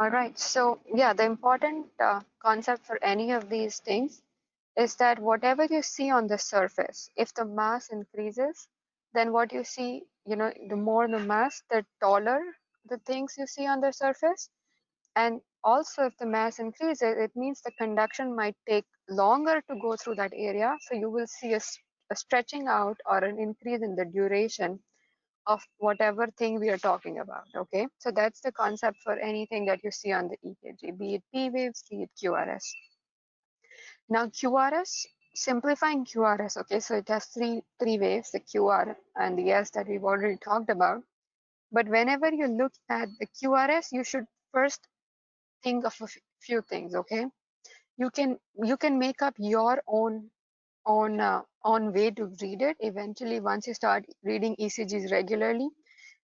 All right. So yeah, the important concept for any of these things is that whatever you see on the surface, if the mass increases, then what you see, the more the mass, the taller the things you see on the surface. And also, if the mass increases, it means the conduction might take longer to go through that area. So you will see a stretching out or an increase in the duration of whatever thing we are talking about. Okay, so that's the concept for anything that you see on the EKG, be it P waves, be it QRS. Now QRS, simplifying QRS, okay, so it has three waves, the QR and the S that we've already talked about. But whenever you look at the QRS, you should first think of a few things. Okay, you can make up your own way to read it eventually once you start reading ECGs regularly.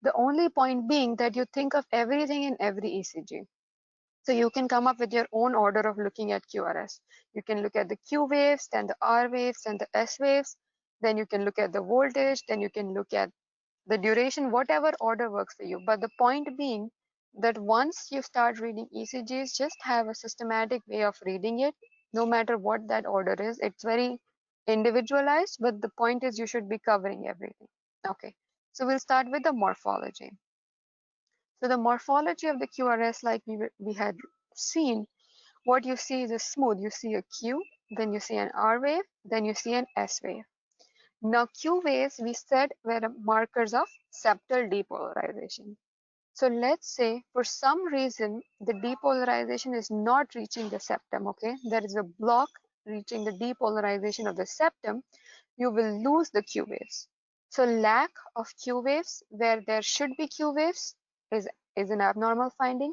The only point being that you think of everything in every ECG. So you can come up with your own order of looking at QRS. You can look at the Q waves, then the R waves, and the S waves. Then you can look at the voltage, then you can look at the duration, whatever order works for you. But the point being that once you start reading ECGs, just have a systematic way of reading it, no matter what that order is. It's very individualized, but the point is you should be covering everything. Okay, so we'll start with the morphology. So the morphology of the QRS, like we had seen, what you see is a smooth. You see a Q, then you see an R wave, then you see an S wave. Now Q waves, we said, were markers of septal depolarization. So let's say for some reason the depolarization is not reaching the septum, okay? There is a block reaching the depolarization of the septum, you will lose the Q waves. So lack of Q waves where there should be Q waves is an abnormal finding,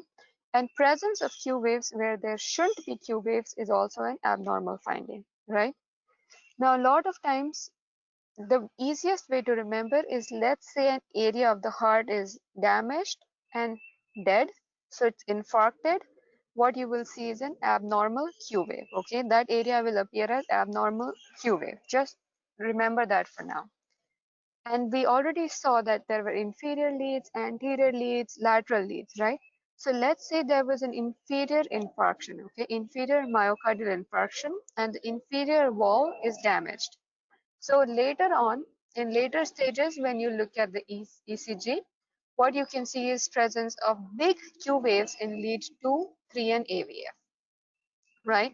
and presence of Q waves where there shouldn't be Q waves is also an abnormal finding, right? Now a lot of times the easiest way to remember is, let's say an area of the heart is damaged and dead, so it's infarcted. What you will see is an abnormal Q wave. Okay, that area will appear as abnormal Q wave. Just remember that for now. And we already saw that there were inferior leads, anterior leads, lateral leads, right? So let's say there was an inferior infarction, okay, inferior myocardial infarction, and the inferior wall is damaged. So later on, in later stages, when you look at the ECG, what you can see is presence of big Q waves in lead 2, 3, and AVF, right?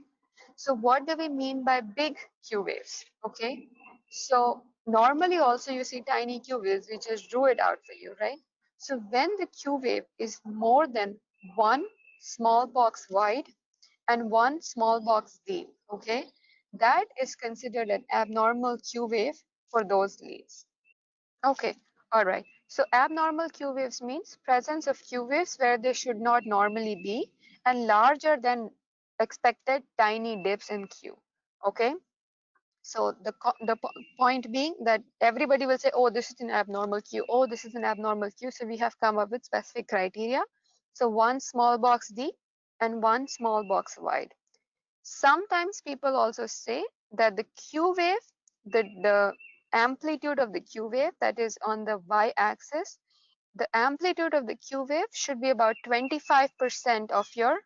So what do we mean by big Q waves? Okay, so normally also you see tiny Q waves, we just drew it out for you, right? So when the Q wave is more than one small box wide and one small box deep, okay, that is considered an abnormal Q wave for those leads. Okay, all right. So abnormal Q waves means presence of Q waves where they should not normally be and larger than expected tiny dips in Q. Okay, so the point being that everybody will say, oh, this is an abnormal Q. Oh, this is an abnormal Q. So we have come up with specific criteria. So one small box deep and one small box wide. Sometimes people also say that the Q wave, the amplitude of the Q wave, that is on the y-axis, the amplitude of the Q wave should be about 25% of your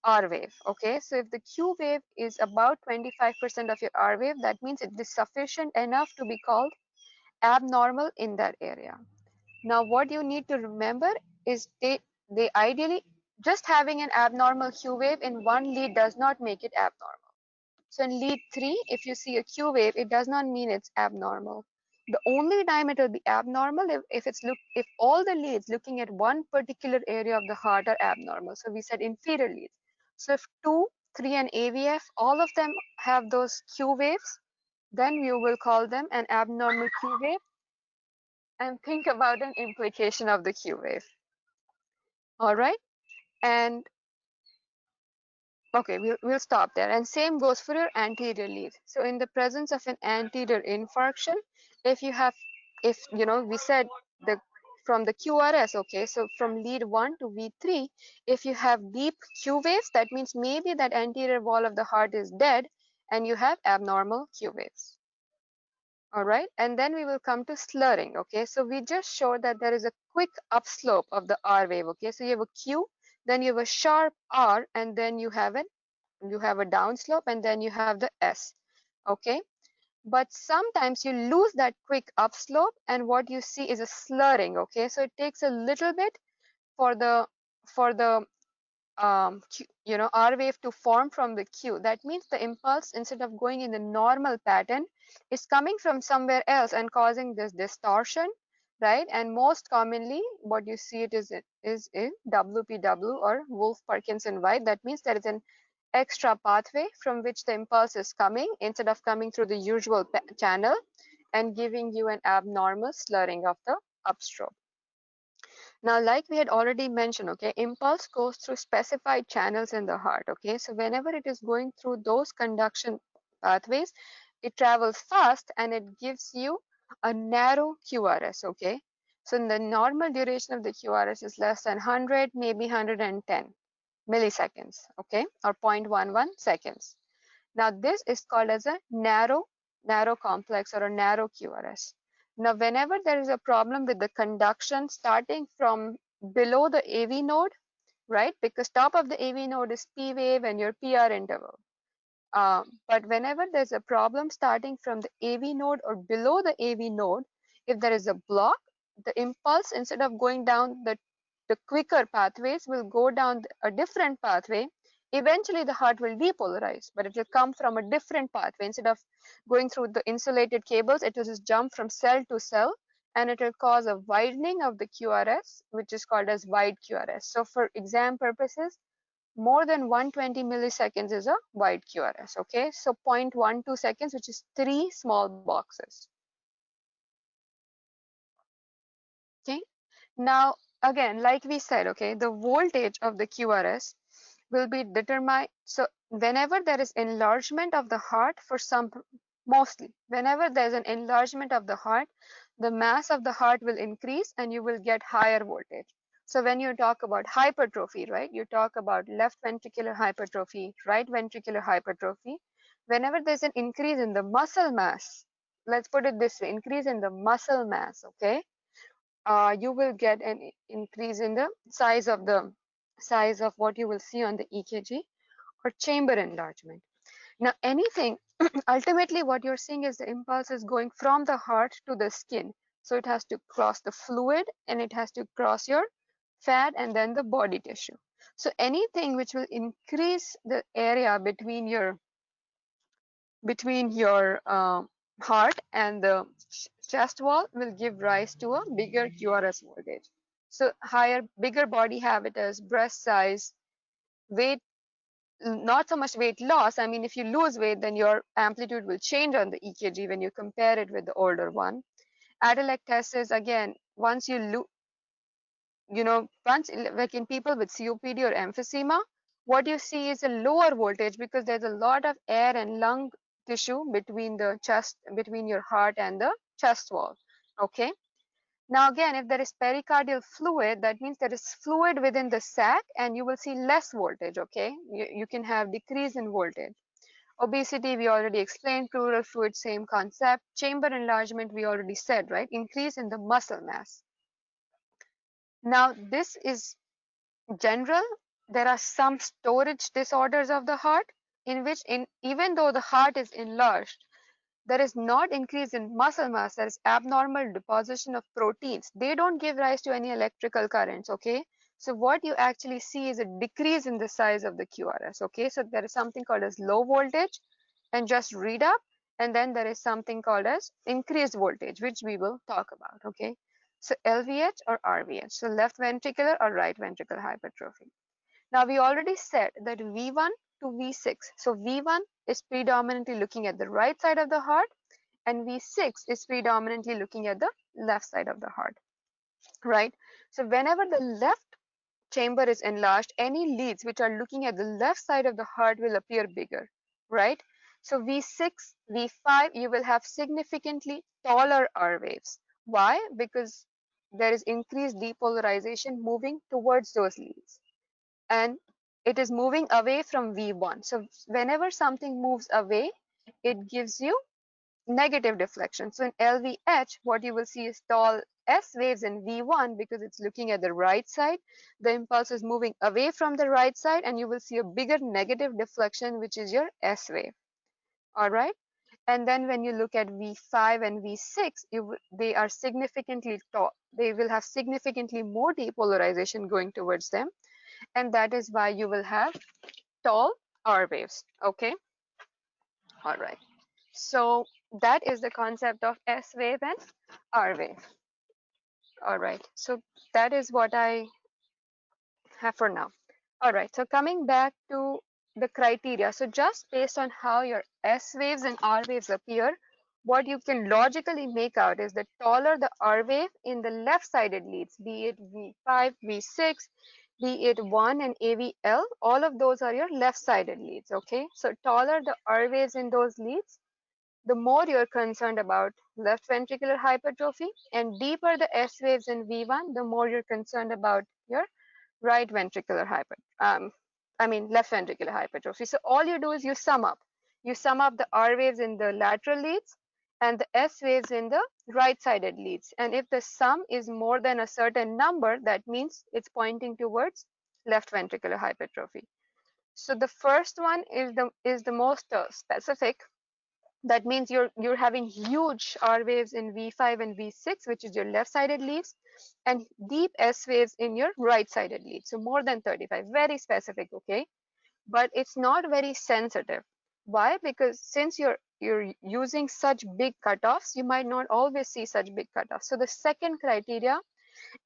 R wave. Okay, so if the Q wave is about 25% of your R wave, that means it is sufficient enough to be called abnormal in that area. Now, what you need to remember is they ideally, just having an abnormal Q wave in one lead does not make it abnormal. So in lead 3, if you see a Q wave, it does not mean it's abnormal. The only time it will be abnormal if all the leads looking at one particular area of the heart are abnormal. So we said inferior leads. So if 2, 3, and AVF, all of them have those Q waves, then you will call them an abnormal Q wave. And think about an implication of the Q wave. All right, and okay, we'll stop there. And same goes for your anterior lead. So in the presence of an anterior infarction, if we said from the QRS, okay, so from lead 1 to V3, if you have deep Q waves, that means maybe that anterior wall of the heart is dead and you have abnormal Q waves. All right, and then we will come to slurring. Okay, so we just showed that there is a quick upslope of the R wave. Okay, so you have a Q, then you have a sharp R, and then you have a downslope, and then you have the S. Okay, but sometimes you lose that quick upslope, and what you see is a slurring. Okay, so it takes a little bit for the R wave to form from the Q. That means the impulse, instead of going in the normal pattern, is coming from somewhere else and causing this distortion, right? And most commonly, what you see is in WPW, or Wolff-Parkinson-White. That means there is an extra pathway from which the impulse is coming, instead of coming through the usual channel and giving you an abnormal slurring of the upstroke. Now, like we had already mentioned, okay, impulse goes through specified channels in the heart. Okay, so whenever it is going through those conduction pathways, it travels fast and it gives you a narrow QRS. Okay, so the normal duration of the QRS is less than 100, maybe 110 milliseconds, okay, or 0.11 seconds. Now, this is called as a narrow complex, or a narrow QRS. Now, whenever there is a problem with the conduction starting from below the AV node, right? Because top of the AV node is P wave and your PR interval. But whenever there's a problem starting from the AV node or below the AV node, if there is a block, the impulse, instead of going down the quicker pathways, will go down a different pathway. Eventually, the heart will depolarize, but it will come from a different pathway. Instead of going through the insulated cables, it will just jump from cell to cell, and it will cause a widening of the QRS, which is called as wide QRS. So for exam purposes, more than 120 milliseconds is a wide QRS. Okay, so 0.12 seconds, which is 3 small boxes. Okay, now again, like we said, okay, the voltage of the QRS will be determined. So whenever there is enlargement of the heart, mostly whenever there's an enlargement of the heart, the mass of the heart will increase and you will get higher voltage. So when you talk about hypertrophy, right, you talk about left ventricular hypertrophy, right ventricular hypertrophy. Whenever there's an increase in the muscle mass, let's put it this way, increase in the muscle mass, okay, you will get an increase in the size of what you will see on the EKG, or chamber enlargement. Now, anything, ultimately what you're seeing is the impulse is going from the heart to the skin. So it has to cross the fluid, and it has to cross your fat and then the body tissue. So anything which will increase the area between your heart and the chest wall will give rise to a bigger QRS voltage. So bigger body habitus, breast size, weight, not so much weight loss. I mean, if you lose weight, then your amplitude will change on the EKG when you compare it with the older one. Atelectasis, again, once like in people with COPD or emphysema, what you see is a lower voltage because there's a lot of air and lung tissue between your heart and the chest wall. Okay. Now, again, if there is pericardial fluid, that means there is fluid within the sac, and you will see less voltage. Okay. You can have decrease in voltage. Obesity, we already explained. Pleural fluid, same concept. Chamber enlargement, we already said, right? Increase in the muscle mass. Now, this is general. There are some storage disorders of the heart in which, even though the heart is enlarged, there is not increase in muscle mass. There is abnormal deposition of proteins. They don't give rise to any electrical currents. Okay, so what you actually see is a decrease in the size of the QRS. Okay, so there is something called as low voltage, and just read up, and then there is something called as increased voltage, which we will talk about. Okay, so LVH or RVH, so left ventricular or right ventricular hypertrophy. Now, we already said that V1 to V6. So V1 is predominantly looking at the right side of the heart, and V6 is predominantly looking at the left side of the heart, right? So whenever the left chamber is enlarged, any leads which are looking at the left side of the heart will appear bigger, right? So V6, V5, you will have significantly taller R waves. Why? Because there is increased depolarization moving towards those leads, and it is moving away from V1. So whenever something moves away, it gives you negative deflection. So in LVH, what you will see is tall S waves in V1, because it's looking at the right side, the impulse is moving away from the right side, and you will see a bigger negative deflection, which is your S wave. All right. And then when you look at V5 and V6, they are significantly tall. They will have significantly more depolarization going towards them. And that is why you will have tall R waves. Okay. All right. So that is the concept of S wave and R wave. All right. So that is what I have for now. All right. So coming back to the criteria. So just based on how your S waves and R waves appear, what you can logically make out is the taller the R wave in the left-sided leads, be it V5, V6, be it 1 and AVL, all of those are your left-sided leads, okay? So taller the R waves in those leads, the more you're concerned about left ventricular hypertrophy, and deeper the S waves in V1, the more you're concerned about your right ventricular left ventricular hypertrophy. So all you do is you sum up. You sum up the R waves in the lateral leads and the S waves in the right-sided leads. And if the sum is more than a certain number, that means it's pointing towards left ventricular hypertrophy. So the first one is the most specific. That means you're having huge R waves in V5 and V6, which is your left-sided leads, and deep S waves in your right-sided leads. So more than 35, very specific, okay? But it's not very sensitive. Why? Because since you're using such big cutoffs, you might not always see such big cutoffs. So the second criteria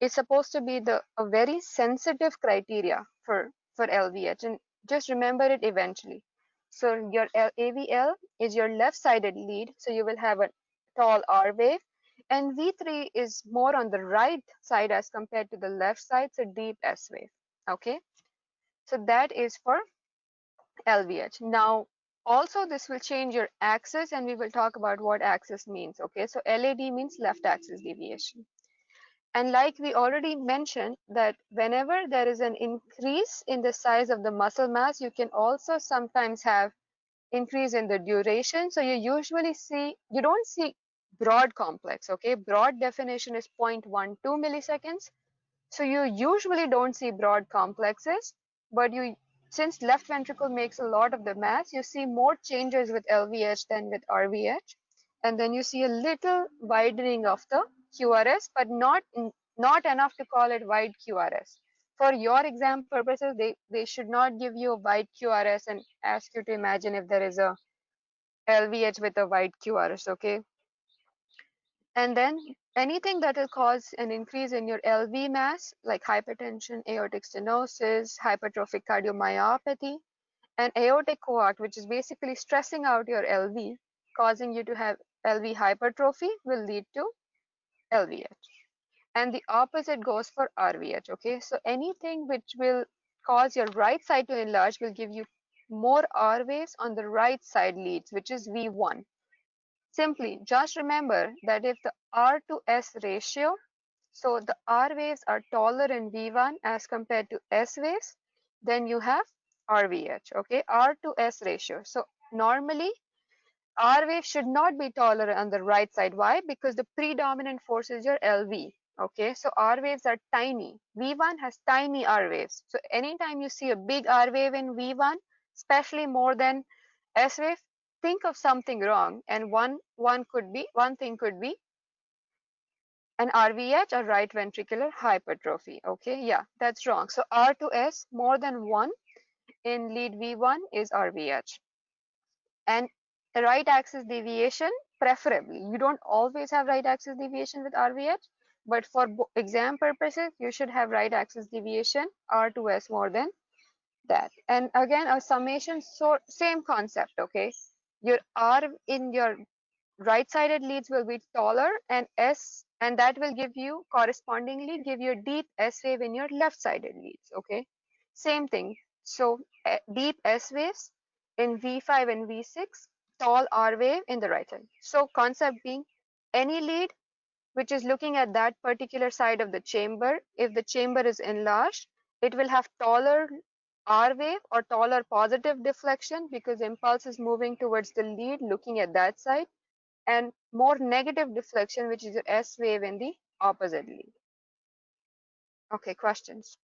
is supposed to be a very sensitive criteria for LVH, and just remember it eventually. So your AVL is your left-sided lead, so you will have a tall R wave, and V3 is more on the right side as compared to the left side, so deep S wave. Okay, so that is for LVH. Now, also this will change your axis, and we will talk about what axis means. Okay, so LAD means left axis deviation. And like we already mentioned, that whenever there is an increase in the size of the muscle mass, you can also sometimes have increase in the duration. So you don't see broad complex, okay? Broad definition is 0.12 milliseconds. So you usually don't see broad complexes, but since left ventricle makes a lot of the mass, you see more changes with LVH than with RVH. And then you see a little widening of the QRS, but not enough to call it wide QRS. For your exam purposes, they should not give you a wide QRS and ask you to imagine if there is a LVH with a wide QRS, okay? And then anything that will cause an increase in your LV mass, like hypertension, aortic stenosis, hypertrophic cardiomyopathy, and aortic coarct, which is basically stressing out your LV, causing you to have LV hypertrophy, will lead to LVH. And the opposite goes for RVH, okay? So anything which will cause your right side to enlarge will give you more R waves on the right side leads, which is V1. Simply just remember that if the R to S ratio, so the R waves are taller in V1 as compared to S waves, then you have RVH, okay? R to S ratio. So normally R wave should not be taller on the right side. Why? Because the predominant force is your LV. Okay, so R waves are tiny. V1 has tiny R waves. So anytime you see a big R wave in V1, especially more than S wave, think of something wrong. And one thing could be an RVH, or right ventricular hypertrophy. Okay, yeah, that's wrong. So R to S more than 1 in lead V1 is RVH. And right axis deviation, preferably. You don't always have right axis deviation with RVH, but for exam purposes, you should have right axis deviation R to S more than that. And again, a summation, so same concept, okay? Your R in your right-sided leads will be taller, and that will correspondingly give you a deep S wave in your left-sided leads, okay? Same thing. So deep S waves in V5 and V6, tall R wave in the right side. So concept being, any lead which is looking at that particular side of the chamber, if the chamber is enlarged, it will have taller R wave or taller positive deflection because impulse is moving towards the lead looking at that side, and more negative deflection, which is your S wave in the oppositely. Okay, questions?